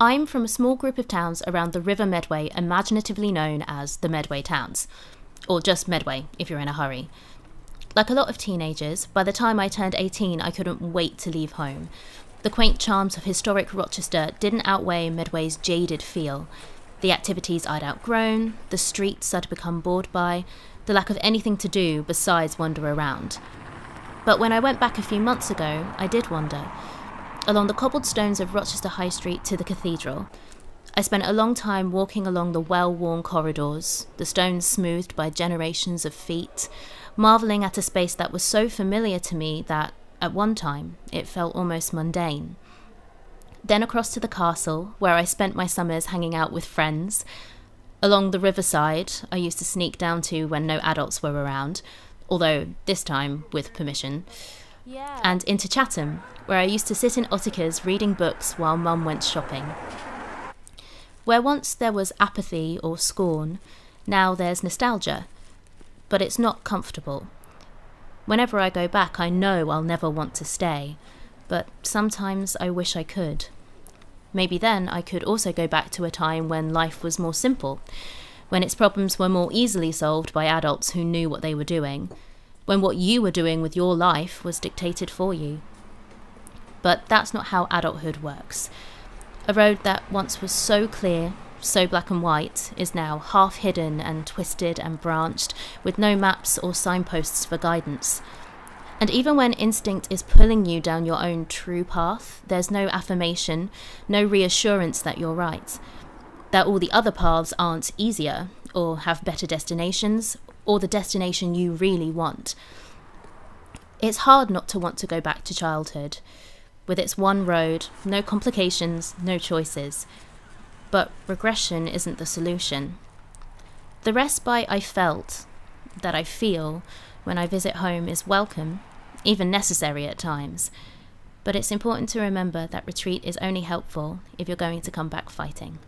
I'm from a small group of towns around the River Medway, imaginatively known as the Medway Towns, or just Medway if you're in a hurry. Like a lot of teenagers, by the time I turned 18 I couldn't wait to leave home. The quaint charms of historic Rochester didn't outweigh Medway's jaded feel. The activities I'd outgrown, the streets I'd become bored by, the lack of anything to do besides wander around. But when I went back a few months ago, I did wander. Along the cobbled stones of Rochester High Street to the cathedral. I spent a long time walking along the well-worn corridors, the stones smoothed by generations of feet, marvelling at a space that was so familiar to me that, at one time, it felt almost mundane. Then across to the castle, where I spent my summers hanging out with friends. Along the riverside, I used to sneak down to when no adults were around, although this time with permission. Yeah. And into Chatham, where I used to sit in Ottica's reading books while Mum went shopping. Where once there was apathy or scorn, now there's nostalgia. But it's not comfortable. Whenever I go back, I know I'll never want to stay, but sometimes I wish I could. Maybe then I could also go back to a time when life was more simple, when its problems were more easily solved by adults who knew what they were doing, when what you were doing with your life was dictated for you. But that's not how adulthood works. A road that once was so clear, so black and white, is now half hidden and twisted and branched, with no maps or signposts for guidance. And even when instinct is pulling you down your own true path, there's no affirmation, no reassurance that you're right, that all the other paths aren't easier, or have better destinations, or the destination you really want. It's hard not to want to go back to childhood, with its one road, no complications, no choices. But regression isn't the solution. The respite I felt, that I feel, when I visit home is welcome, even necessary at times. But it's important to remember that retreat is only helpful if you're going to come back fighting.